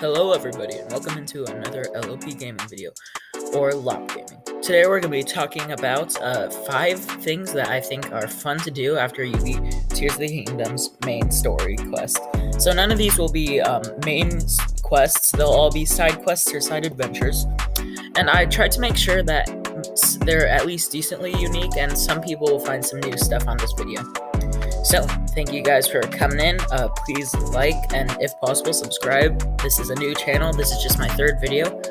Hello everybody and welcome into another LOP gaming video, or LOP gaming. Today we're going to be talking about 5 things that I think are fun to do after you beat Tears of the Kingdom's main story quest. So none of these will be main quests, they'll all be side quests or side adventures. And I tried to make sure that they're at least decently unique, and some people will find some new stuff on this video. So, thank you guys for coming in. Please like and, if possible, subscribe. This is a new channel. This is just my 3rd video,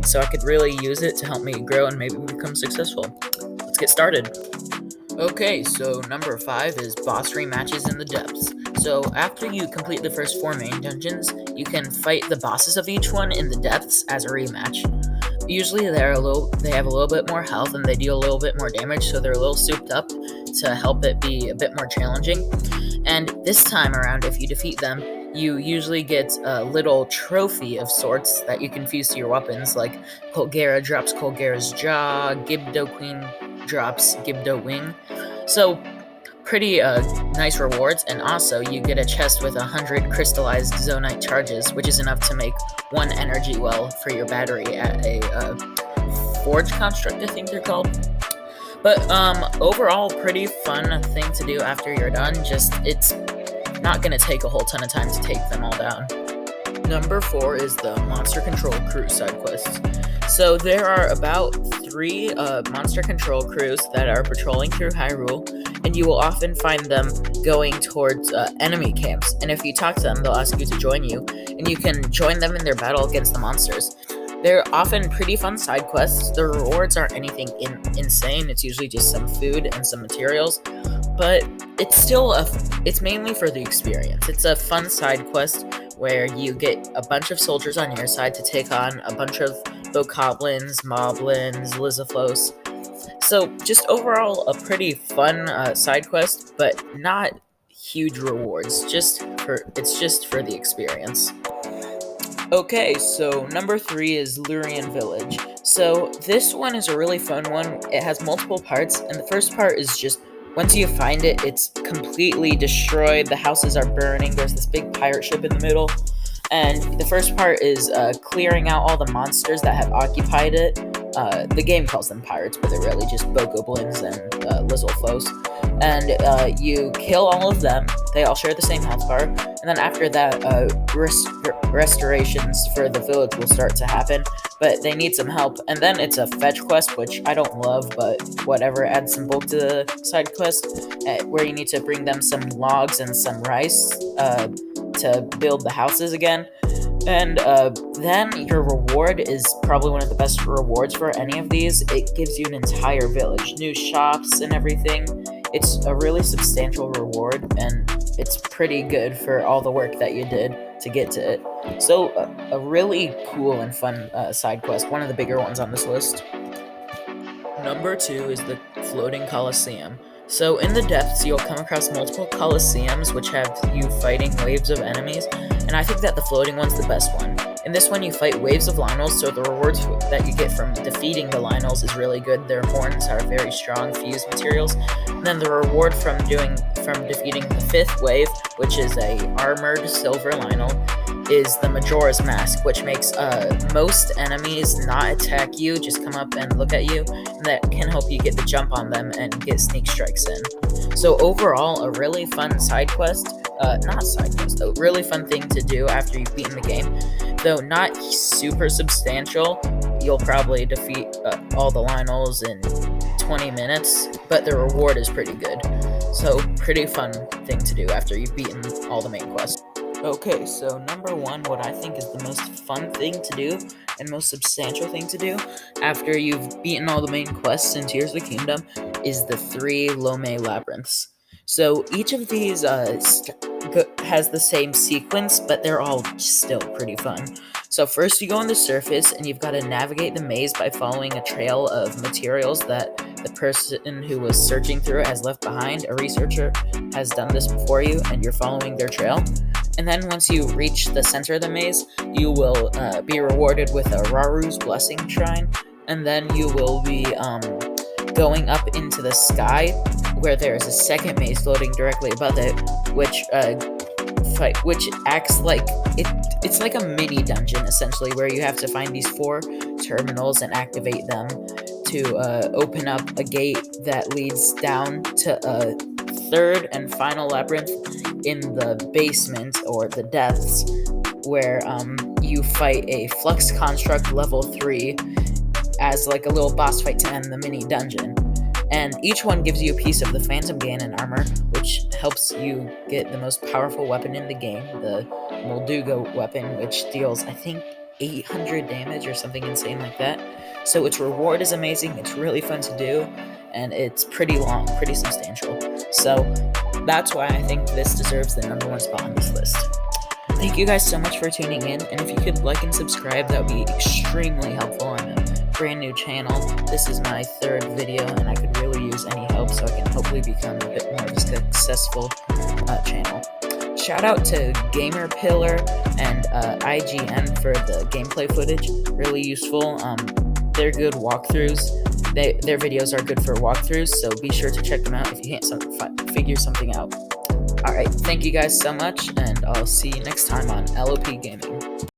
so I could really use it to help me grow and maybe become successful. Let's get started. Okay, so number 5 is boss rematches in the depths. So, after you complete the first 4 main dungeons, you can fight the bosses of each one in the depths as a rematch. Usually they have a little bit more health and they deal a little bit more damage, so they're a little souped up to help it be a bit more challenging. And this time around, if you defeat them, you usually get a little trophy of sorts that you can fuse to your weapons, like Colgera drops Colgera's jaw, Gibdo Queen drops Gibdo wing. So pretty nice rewards, and also you get a chest with 100 crystallized zonite charges, which is enough to make 1 energy well for your battery at a forge construct, I think they're called. But overall, pretty fun thing to do after you're done. Just, it's not going to take a whole ton of time to take them all down. Number 4 is the Monster Control Crew side quests. So there are about 3 Monster Control crews that are patrolling through Hyrule, and you will often find them going towards enemy camps. And if you talk to them, they'll ask you to join you, and you can join them in their battle against the monsters. They're often pretty fun side quests. The rewards aren't anything insane. It's usually just some food and some materials, but it's still it's mainly for the experience. It's a fun side quest where you get a bunch of soldiers on your side to take on a bunch of bokoblins, moblins, lizaflos. So just overall a pretty fun side quest, but not huge rewards. It's just for the experience. Okay, so number 3 is Lurien Village. So this one is a really fun one. It has multiple parts, and the first part is just, once you find it, it's completely destroyed. The houses are burning. There's this big pirate ship in the middle. And the first part is clearing out all the monsters that have occupied it. The game calls them pirates, but they're really just bokoblins and lizalfos. And you kill all of them. They all share the same health bar. And then after that, restorations for the village will start to happen, but they need some help. And then it's a fetch quest, which I don't love, but whatever, adds some bulk to the side quest, where you need to bring them some logs and some rice to build the houses again. And then your reward is probably one of the best rewards for any of these. It gives you an entire village, new shops and everything. It's a really substantial reward, and it's pretty good for all the work that you did to get to it. So a really cool and fun side quest, one of the bigger ones on this list. Number 2 is the Floating Coliseum. So in the depths, you'll come across multiple coliseums, which have you fighting waves of enemies, and I think that the floating one's the best one. In this one, you fight waves of Lynels, so the rewards that you get from defeating the Lynels is really good. Their horns are very strong fused materials. And then the reward from defeating the 5th wave, which is a armored silver Lynel, is the Majora's Mask, which makes most enemies not attack you, just come up and look at you, and that can help you get the jump on them and get sneak strikes in. So overall, a really fun side quest, a really fun thing to do after you've beaten the game. Though not super substantial, you'll probably defeat all the Lynels in 20 minutes, but the reward is pretty good. So pretty fun thing to do after you've beaten all the main quests. Okay, so number 1, what I think is the most fun thing to do and most substantial thing to do after you've beaten all the main quests in Tears of the Kingdom is the 3 Lome Labyrinths. So each of these has the same sequence, but they're all still pretty fun. So first you go on the surface, and you've got to navigate the maze by following a trail of materials that the person who was searching through it has left behind. A researcher has done this before you, and you're following their trail. And then once you reach the center of the maze, you will be rewarded with a Raru's Blessing Shrine, and then you will be going up into the sky, where there is a second maze floating directly above it, which fight, which acts like it's like a mini dungeon essentially, where you have to find these 4 terminals and activate them to open up a gate that leads down to a third and final labyrinth in the basement or the depths, where you fight a flux construct level 3 as like a little boss fight to end the mini dungeon. And each one gives you a piece of the Phantom Ganon armor, which helps you get the most powerful weapon in the game, the Moldugo weapon, which deals, I think, 800 damage or something insane like that. So its reward is amazing, it's really fun to do, and it's pretty long, pretty substantial. So that's why I think this deserves the #1 spot on this list. Thank you guys so much for tuning in, and if you could like and subscribe, that would be extremely helpful. I'm a brand new channel. This is my 3rd video, and I could really use any help so I can hopefully become a bit more of a successful channel. Shout out to Gamer Pillar and IGN for the gameplay footage. Really useful. They're good walkthroughs. Their videos are good for walkthroughs, so be sure to check them out if you can't figure something out. Alright, thank you guys so much, and I'll see you next time on LOP Gaming.